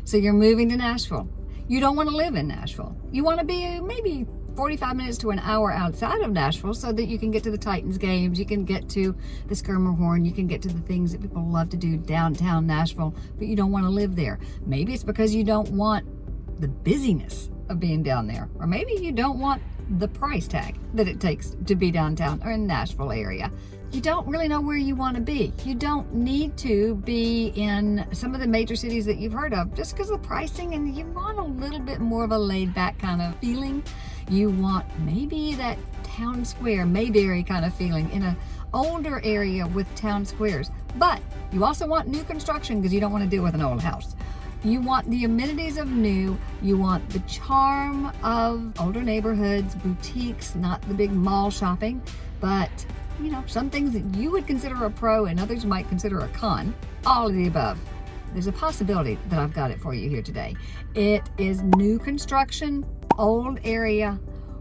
So you're moving to Nashville. You don't want to live in Nashville. You want to be maybe 45 minutes to an hour outside of Nashville so that you can get to the Titans games, you can get to the Skirmerhorn, you can get to the things that people love to do downtown Nashville, but you don't want to live there. Maybe it's because you don't want the busyness of being down there, or maybe you don't want the price tag that it takes to be downtown or in the Nashville area. You don't really know where you want to be. You don't need to be in some of the major cities that you've heard of just because of the pricing, and you want a little bit more of a laid back kind of feeling. You want maybe that town square, Mayberry kind of feeling in an older area with town squares. But you also want new construction because you don't want to deal with an old house. You want the amenities of new. You want the charm of older neighborhoods, boutiques, not the big mall shopping, but some things that you would consider a pro and others might consider a con. All of the above. There's a possibility that I've got it for you here today. It is new construction, old area,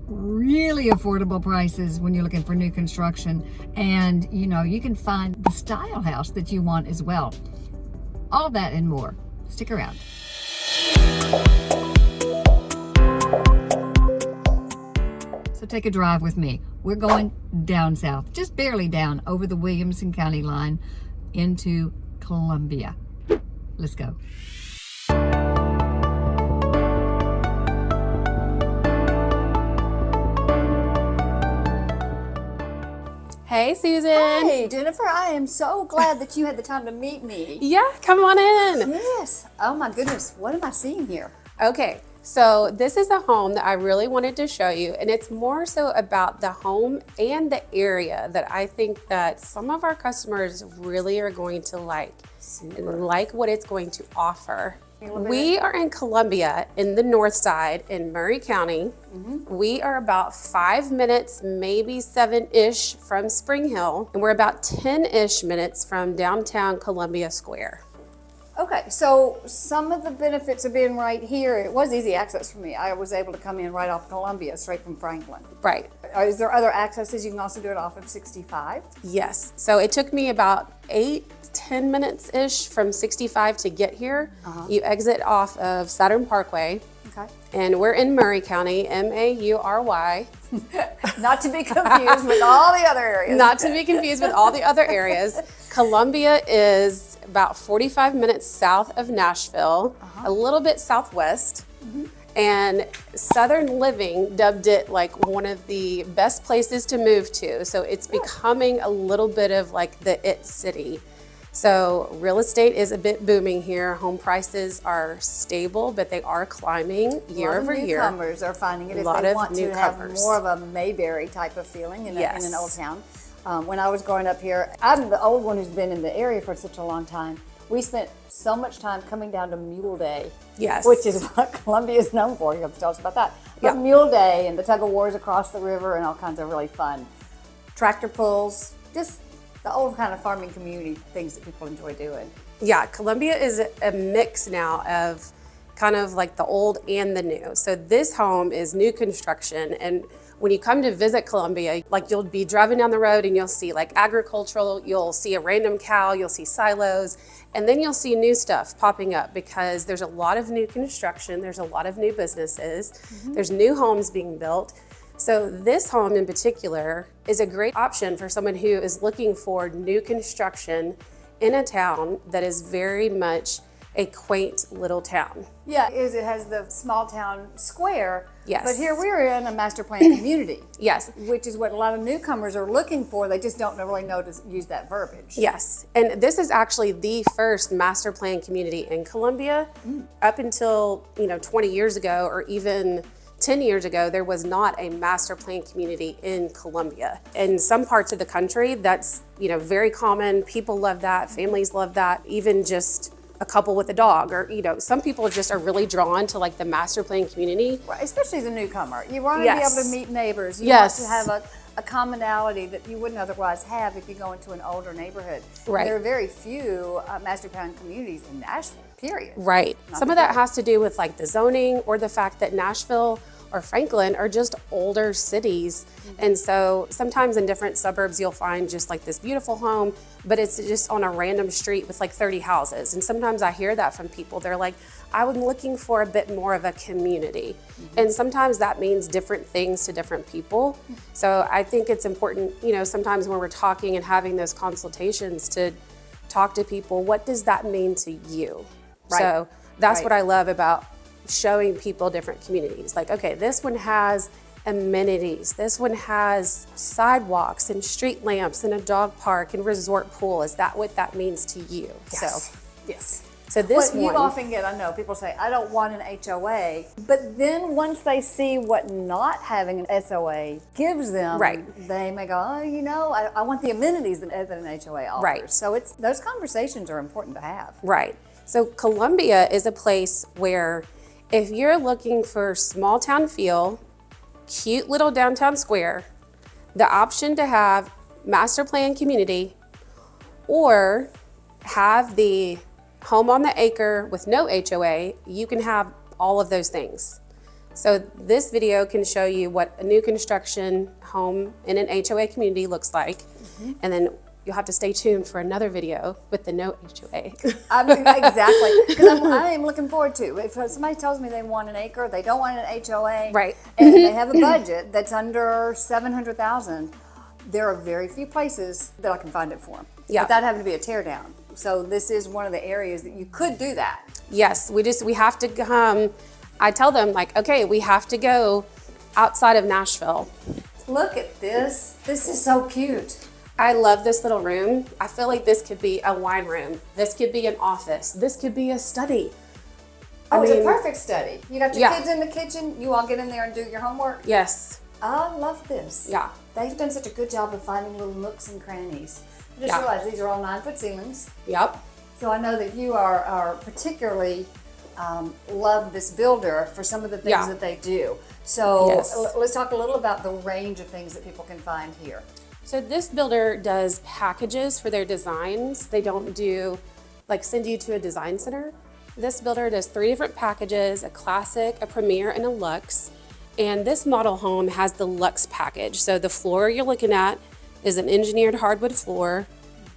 really affordable prices when you're looking for new construction, and you can find the style house that you want as well. All that and more. Stick around. So take a drive with me. We're going down south, just barely down over the Williamson County line into Columbia. Let's go. Hey, Susan. Hey, Jennifer. I am so glad that you had the time to meet me. Yeah, come on in. Yes. Oh my goodness. What am I seeing here? Okay, so this is a home that I really wanted to show you, and it's more so about the home and the area that I think that some of our customers really are going to like, and like what it's going to offer. We are in Columbia in the north side in Murray County. We are about 5 minutes, maybe 7-ish from Spring Hill, and we're about 10-ish minutes from downtown Columbia Square. Okay, so some of the benefits of being right here, it was easy access for me. I was able to come in right off Columbia, straight from Franklin. Right. Is there other accesses? You can also do it off of 65? Yes, so it took me about 8-10 minutes-ish from 65 to get here. You exit off of Saturn Parkway. Okay. And we're in Murray County, M-A-U-R-Y. Not to be confused with all the other areas. Not to be confused with all the other areas. Columbia is about 45 minutes south of Nashville, a little bit southwest. And Southern Living dubbed it like one of the best places to move to. So it's becoming a little bit of like the it city. So real estate is a bit booming here. Home prices are stable, but they are climbing year over year. A lot of newcomers are finding it if they want to have more of a Mayberry type of feeling in an old town. When I was growing up here, I'm the old one who's been in the area for such a long time. We spent so much time coming down to Mule Day, which is what Columbia is known for. You have to tell us about that. But Mule Day and the tug of wars across the river and all kinds of really fun tractor pulls, just the old kind of farming community things that people enjoy doing. Yeah, Columbia is a mix now of kind of like the old and the new. So this home is new construction, and when you come to visit Columbia, like you'll be driving down the road and you'll see like agricultural, you'll see a random cow, you'll see silos, and then you'll see new stuff popping up because there's a lot of new construction, there's a lot of new businesses, there's new homes being built. So this home in particular is a great option for someone who is looking for new construction in a town that is very much a quaint little town. Yeah, it has the small town square. Yes. But here we're in a master plan community. Yes. Which is what a lot of newcomers are looking for. They just don't really know to use that verbiage. Yes. And this is actually the first master plan community in Columbia. Up until, 20 years ago or even 10 years ago, there was not a master plan community in Columbia. In some parts of the country, that's, very common. People love that, families love that, even just a couple with a dog, or some people just are really drawn to like the master plan community. Right, especially the newcomer. You want to be able to meet neighbors. You want to have a commonality that you wouldn't otherwise have if you go into an older neighborhood. Right. There are very few master plan communities in Nashville, period. Right. Some of that has to do with like the zoning or the fact that Nashville or Franklin are just older cities. And so sometimes in different suburbs, you'll find just like this beautiful home, but it's just on a random street with like 30 houses. And sometimes I hear that from people. They're like, I'm looking for a bit more of a community. And sometimes that means different things to different people. So I think it's important, you know, sometimes when we're talking and having those consultations to talk to people, what does that mean to you? Right. So that's Right. what I love about showing people different communities. Like, okay, this one has amenities. This one has sidewalks and street lamps and a dog park and resort pool. Is that what that means to you? Yes. So, yes. So this Well, one, you often get, I know, people say, I don't want an HOA, but then once they see what not having an SOA gives them, Right. they may go, oh, you know, I want the amenities that an HOA offers. Right. So it's those conversations are important to have. right. So Columbia is a place where if you're looking for small town feel, cute little downtown square, the option to have master plan community or have the home on the acre with no HOA, you can have all of those things. So this video can show you what a new construction home in an HOA community looks like. And then you'll have to stay tuned for another video with the no HOA. I mean, exactly. Because I am looking forward to. If somebody tells me they want an acre, they don't want an HOA, Right. and they have a budget that's under $700,000, there are very few places that I can find it for them. Yeah. Without having to be a tear down. So this is one of the areas that you could do that. Yes, we have to come. I tell them like, okay, we have to go outside of Nashville. Look at this. This is so cute. I love this little room. I feel like this could be a wine room. This could be an office. This could be a study. Oh, it's a mean, perfect study. You got your Yeah. kids in the kitchen. You all get in there and do your homework. Yes. I love this. Yeah. They've done such a good job of finding little nooks and crannies. I just Yeah. realized these are all 9-foot ceilings. Yep. So I know that you are particularly love this builder for some of the things Yeah. that they do. So Yes. let's talk a little about the range of things that people can find here. So this builder does packages for their designs. They don't do like send you to a design center. This builder does 3 different packages, a classic, a premier, and a luxe. And this model home has the luxe package. So the floor you're looking at is an engineered hardwood floor.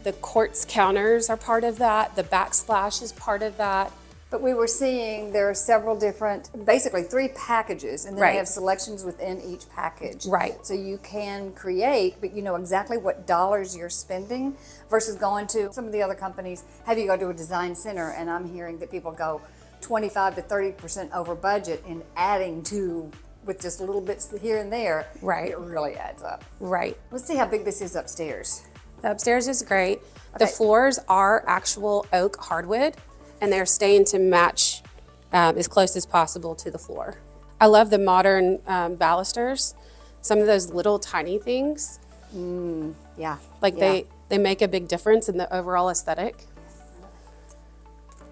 The quartz counters are part of that. The backsplash is part of that. But we were seeing there are several different, basically 3 packages, and then Right. they have selections within each package. Right. So you can create, but you know exactly what dollars you're spending versus going to some of the other companies, have you go to a design center, and I'm hearing that people go 25 to 30% over budget in adding to, with just little bits here and there. Right. It really adds up. Right. Let's see how big this is upstairs. The upstairs is great. The Okay. floors are actual oak hardwood, and they're staying to match as close as possible to the floor. I love the modern balusters. Some of those little tiny things, Yeah. like Yeah. they make a big difference in the overall aesthetic.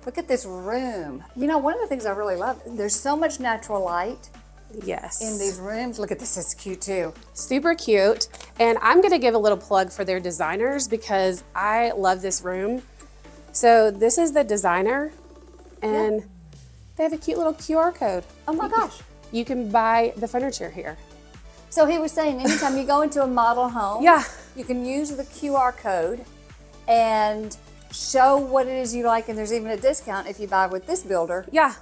Look at this room. You know, one of the things I really love, there's so much natural light Yes. in these rooms. Look at this, it's cute too. Super cute. And I'm gonna give a little plug for their designers because I love this room. So this is the designer, and they have a cute little QR code. Oh my gosh. You can buy the furniture here. So he was saying anytime you go into a model home, Yeah. you can use the QR code and show what it is you like, and there's even a discount if you buy with this builder. Yeah.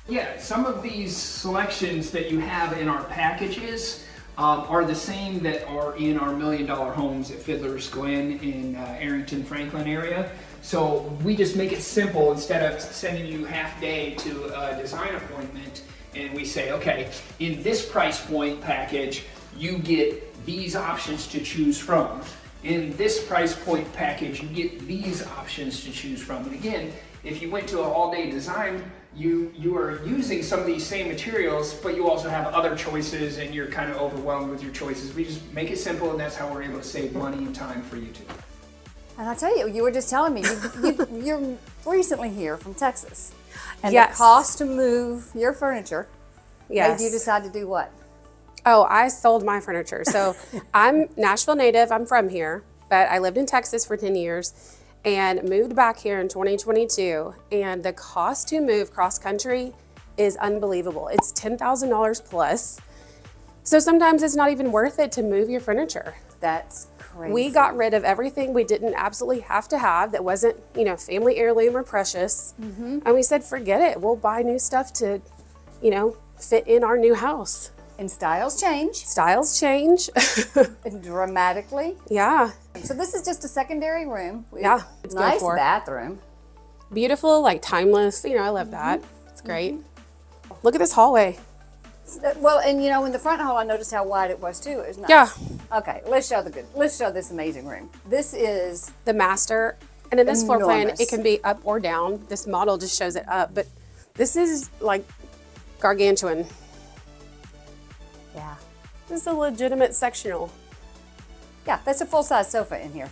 Yeah, some of these selections that you have in our packages are the same that are in our $1 million homes at Fiddler's Glen in Arrington, Franklin area. So we just make it simple instead of sending you half day to a design appointment, and we say, okay, in this price point package, you get these options to choose from. In this price point package, you get these options to choose from. And again, if you went to an all-day design, you are using some of these same materials, but you also have other choices and you're kind of overwhelmed with your choices. We just make it simple, and that's how we're able to save money and time for you too. And I tell you, you were just telling me, you're recently here from Texas. And Yes. the cost to move your furniture Yes. made you decide to do what? Oh, I sold my furniture. So I'm Nashville native. I'm from here, but I lived in Texas for 10 years and moved back here in 2022. And the cost to move cross country is unbelievable. It's $10,000 plus. So sometimes it's not even worth it to move your furniture. That's crazy. We got rid of everything we didn't absolutely have to have that wasn't, family heirloom or precious. And we said, forget it. We'll buy new stuff to, fit in our new house. And styles change Styles change. dramatically. Yeah. So this is just a secondary room. Yeah. It's Nice good for. bathroom. Beautiful, like timeless. I love that. It's great. Look at this hallway. Well, and in the front hall, I noticed how wide it was too. It was nice. Yeah. Okay, let's show this amazing room. This is The master. And in this floor plan, Enormous. it can be up or down. This model just shows it up, but this is like gargantuan. yeah, This is a legitimate sectional. yeah. That's a full size sofa in here.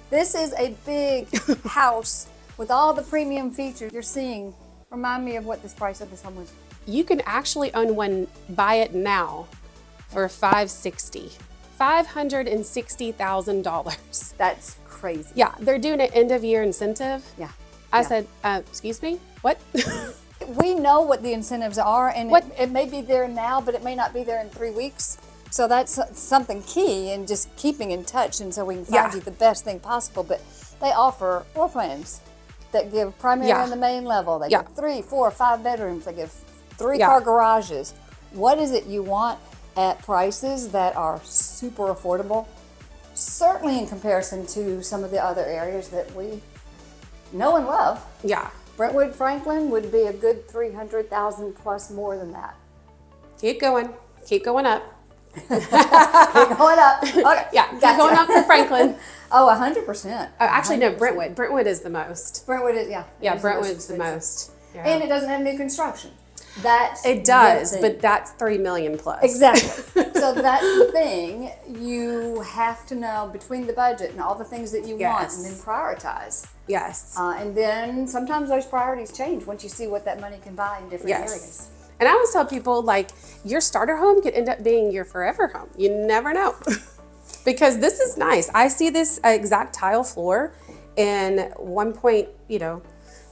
This is a big house with all the premium features you're seeing. Remind me of what this price of this home was. You can actually own one, buy it now for $560,000. $560,000. That's crazy. Yeah, they're doing an end of year incentive. Yeah. I Yeah. said, excuse me, what? We know what the incentives are, and What? it may be there now, but it may not be there in 3 weeks. So that's something key in just keeping in touch, and so we can find Yeah. you the best thing possible. But they offer floor plans that give primary Yeah. on the main level. They Yeah. give 3, 4, 5 bedrooms. They give 3 Yeah. car garages. What is it you want at prices that are super affordable? Certainly in comparison to some of the other areas that we know and love. Yeah, Brentwood, Franklin would be a good 300,000 plus more than that. keep going up. Going up. Okay. Yeah, keep Gotcha. going up for Franklin. Oh, 100%. Actually, no, Brentwood. Brentwood is the most. Brentwood is, yeah. Yeah, it is Brentwood's the expensive. most. Yeah. And it doesn't have new construction. That's It does, the thing. but that's $3 million plus. Exactly. So that's the thing. You have to know between the budget and all the things that you want, Yes. and then prioritize. Yes. And then sometimes those priorities change once you see what that money can buy in different Yes. areas. And I always tell people, like, your starter home could end up being your forever home. You never know. Because this is nice. I see this exact tile floor in $1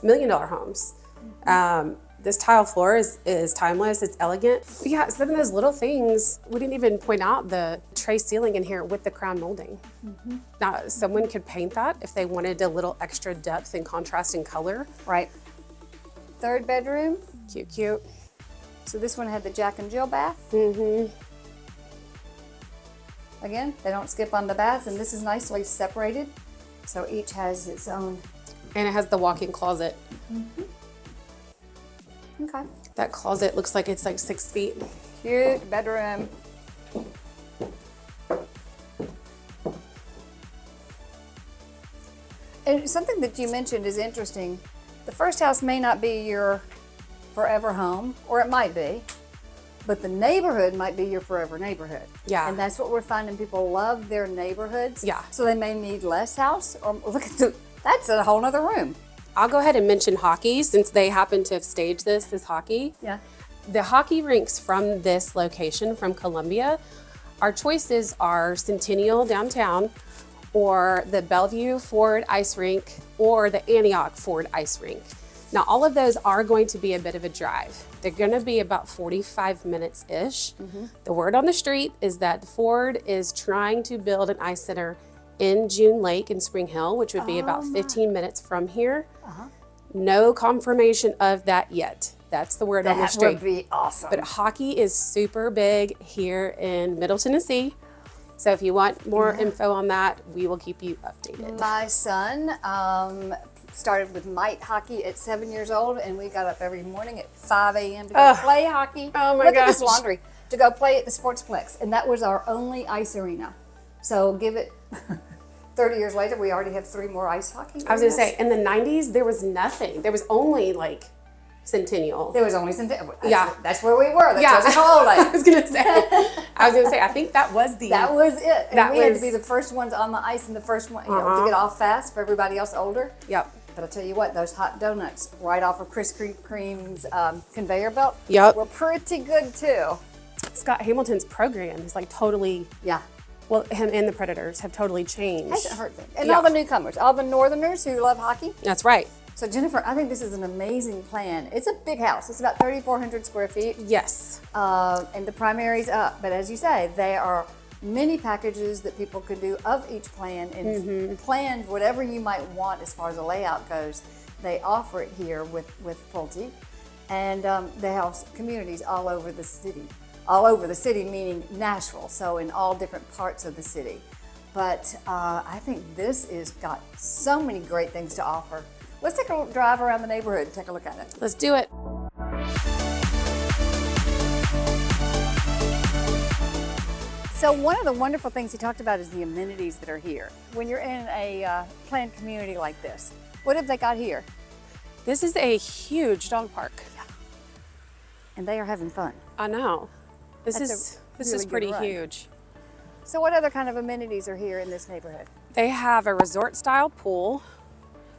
million homes. This tile floor is timeless, it's elegant. But yeah, some of those little things, we didn't even point out the tray ceiling in here with the crown molding. Now, someone could paint that if they wanted a little extra depth and contrast in color. Right. Third bedroom. Cute, cute. So this one had the Jack and Jill bath. Again, they don't skip on the baths, and this is nicely separated. So each has its own. And it has the walk-in closet. Okay. That closet looks like it's like 6 feet. Cute bedroom. And something that you mentioned is interesting. The first house may not be your forever home, or it might be, but the neighborhood might be your forever neighborhood. Yeah. And that's what we're finding. People love their neighborhoods. Yeah. So they may need less house, or look at that's a whole nother room. I'll go ahead and mention hockey since they happen to have staged this as hockey. Yeah. The hockey rinks from this location, from Columbia, our choices are Centennial downtown, or the Bellevue Ford Ice Rink, or the Antioch Ford Ice Rink. Now, all of those are going to be a bit of a drive. They're going to be about 45 minutes-ish. The word on the street is that Ford is trying to build an ice center in June Lake in Spring Hill, which would be about 15 minutes from here. No confirmation of that yet. That's the word on the That street. would be awesome. But hockey is super big here in Middle Tennessee. So if you want more info on that, we will keep you updated. My son started with mite hockey at 7 years old, and we got up every morning at 5 a.m. to go play hockey. Oh my Look at this gosh. laundry. To go play at the Sportsplex, and that was our only ice arena. So give it 30 years later, we already have 3 more ice hockey I was going to arenas. say, in the 90s, there was nothing. There was only like Centennial. There was only some. Yeah. That's where we were. That Yeah. tells you how old I I am. was going to say, I think that was the. That was it. And That we had to was- be the first ones on the ice and the first one, to get off fast for everybody else older. Yep. But I'll tell you what, those hot donuts right off of Krispy Kreme's conveyor belt Yep. were pretty good too. Scott Hamilton's program is like totally, Yeah, well, him and the Predators have totally changed. hasn't hurt them. And Yeah. all the newcomers, all the Northerners who love hockey. That's right. So Jennifer, I think this is an amazing plan. It's a big house. It's about 3,400 square feet. Yes. and the primary's up. But as you say, there are many packages that people could do of each plan and plan whatever you might want as far as the layout goes. They offer it here with Pulte, and they have communities all over the city. All over the city, meaning Nashville, so in all different parts of the city. But I think this is got so many great things to offer. Let's take a drive around the neighborhood and take a look at it. Let's do it. So one of the wonderful things he talked about is the amenities that are here. When you're in a planned community like this, what have they got here? This is a huge dog park. And they are having fun. I know. This That's is really good pretty run. huge. So what other kind of amenities are here in this neighborhood? They have a resort style pool,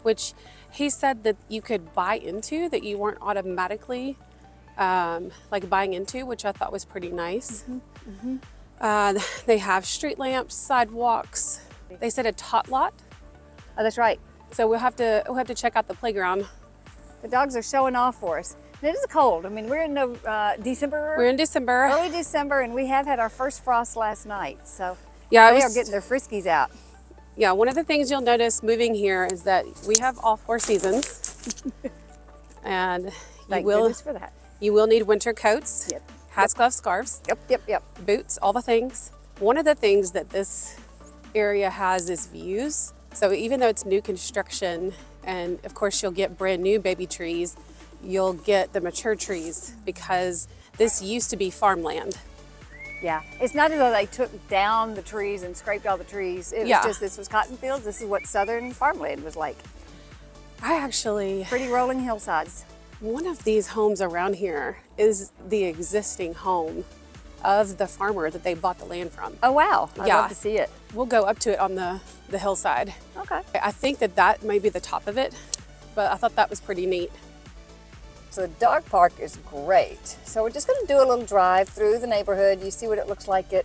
which he said that you could buy into, that you weren't automatically like buying into, which I thought was pretty nice. They have street lamps, sidewalks. They said a tot lot, Oh, that's right. so we'll have to check out the playground. The dogs are showing off for us. And it is cold. I mean, we're in December. We're in December. Early December, and we have had our first frost last night. So Yeah, they are getting their friskies out. Yeah, one of the things you'll notice moving here is that we have all 4 seasons, and Thank goodness for that. you will need winter coats, Yep. hats, gloves, scarves, Yep. boots, all the things. One of the things that this area has is views. So even though it's new construction, and of course you'll get brand new baby trees, you'll get the mature trees because this used to be farmland. Yeah. It's not as though they took down the trees and scraped all the trees. It was Yeah. just, this was cotton fields. This is what southern farmland was like. I actually, Pretty rolling hillsides. one of these homes around here is the existing home of the farmer that they bought the land from. Oh, wow. I'd Yeah. love to see it. We'll go up to it on the hillside. Okay. I think that may be the top of it, but I thought that was pretty neat. So the dog park is great. So we're just going to do a little drive through the neighborhood. You see what it looks like at,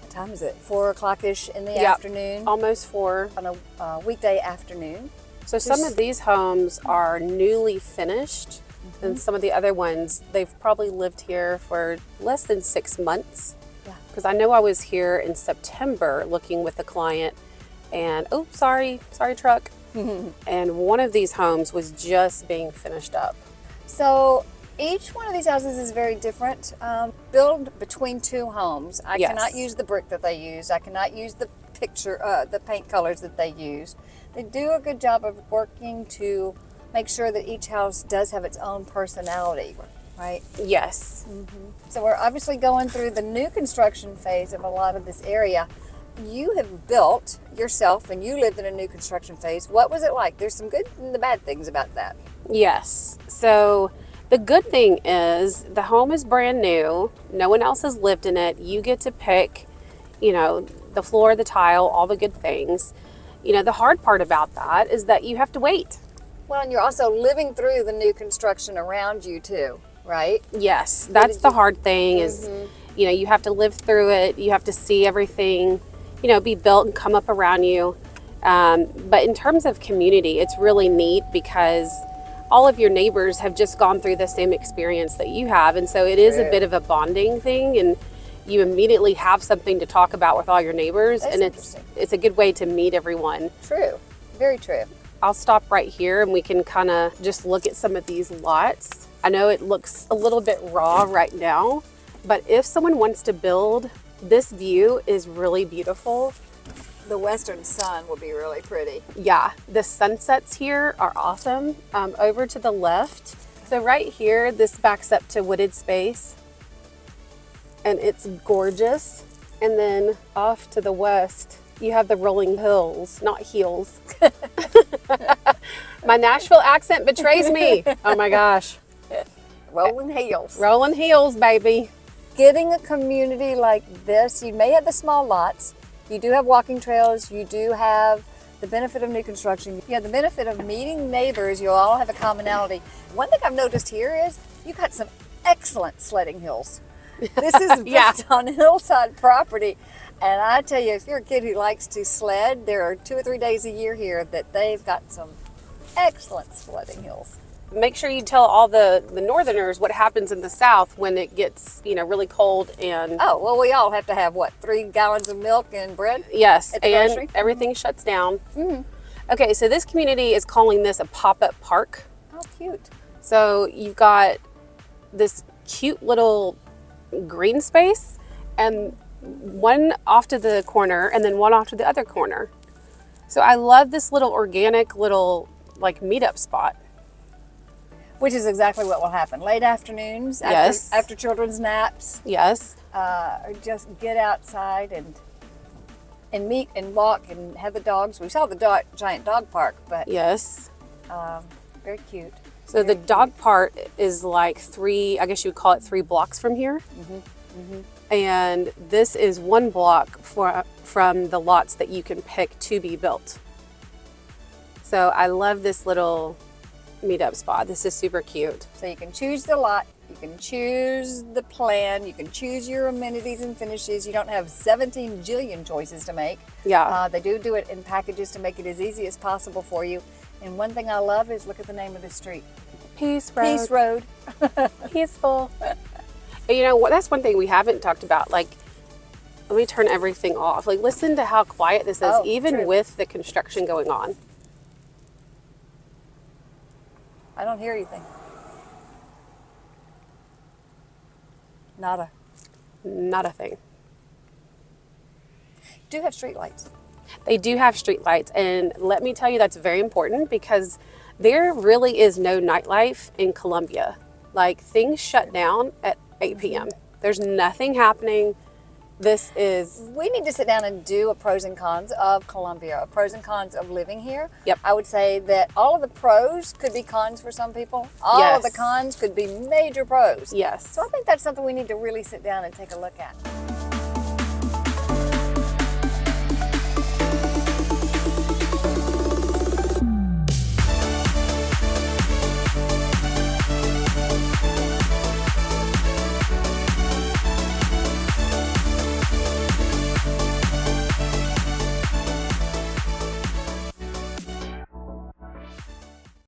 what time is it? 4 o'clock-ish in the afternoon Almost 4. on a weekday afternoon. So some of these homes are newly finished, and some of the other ones, they've probably lived here for less than 6 months. Yeah. Because I know I was here in September looking with a client, and sorry truck. And one of these homes was just being finished up. So each one of these houses is very different. Built between 2 homes. I Yes. cannot use the brick that they use. I cannot use the the paint colors that they use. They do a good job of working to make sure that each house does have its own personality, right? Yes. So we're obviously going through the new construction phase of a lot of this area. You have built yourself and you lived in a new construction phase. What was it like? There's some good and the bad things about that. Yes. So the good thing is the home is brand new. No one else has lived in it. You get to pick, the floor, the tile, all the good things. The hard part about that is that you have to wait. Well, and you're also living through the new construction around you too, right? Yes, that's the hard thing is, you have to live through it. You have to see everything, be built and come up around you. But in terms of community, it's really neat because all of your neighbors have just gone through the same experience that you have. And so it is a bit of a bonding thing, and you immediately have something to talk about with all your neighbors. That's And interesting. it's a good way to meet everyone. True. Very true. I'll stop right here and we can kind of just look at some of these lots. I know it looks a little bit raw right now, but if someone wants to build, this view is really beautiful. The western sun will be really pretty. Yeah, the sunsets here are awesome. Over to the left, so right here, this backs up to wooded space, and it's gorgeous. And then off to the west, you have the rolling hills, not heels. My Nashville accent betrays me. Oh my gosh. Rolling hills. Rolling hills, baby. Getting a community like this, you may have the small lots. You do have walking trails. You do have the benefit of new construction. You have the benefit of meeting neighbors. You all have a commonality. One thing I've noticed here is you got some excellent sledding hills. This is built on hillside property. And I tell you, if you're a kid who likes to sled, there are 2 or 3 days a year here that they've got some excellent sledding hills. make sure you tell all the northerners what happens in the south when it gets, you know, really cold and Oh, well, we all have to have, what, 3 gallons of milk and bread? yes, At the and grocery? everything shuts down. Okay, so this community is calling this a pop-up park. Oh, cute. So you've got this cute little green space and one off to the corner and then one off to the other corner. So I love this little organic little like meetup spot. Which is exactly what will happen. Late afternoons, Yes. after children's naps, Yes. or just get outside and meet and walk and have the dogs. We saw the giant dog park, but Yes. very cute. So the dog park is like 3, I guess you would call it 3 blocks from here. And this is 1 block from the lots that you can pick to be built. So I love this little meetup spot. This is super cute. So you can choose the lot, you can choose the plan, you can choose your amenities and finishes. You don't have 17 jillion choices to make. Yeah. They do it in packages to make it as easy as possible for you. And one thing I love is look at the name of the street. Peace Road. Peace Road. Peaceful. And you know what? That's one thing we haven't talked about. Like, let me turn everything off. Like, listen to how quiet this is, Oh, even true. with the construction going on. I don't hear anything. Nada. Not a thing. Do have street lights. They do have street lights, and let me tell you, that's very important because there really is no nightlife in Columbia. Like, things shut down at 8 p.m. There's nothing happening. This is, We need to sit down and do a pros and cons of Columbia, a pros and cons of living here. Yep. I would say that all of the pros could be cons for some people. All of the Yes. cons could be major pros. yes. So I think that's something we need to really sit down and take a look at.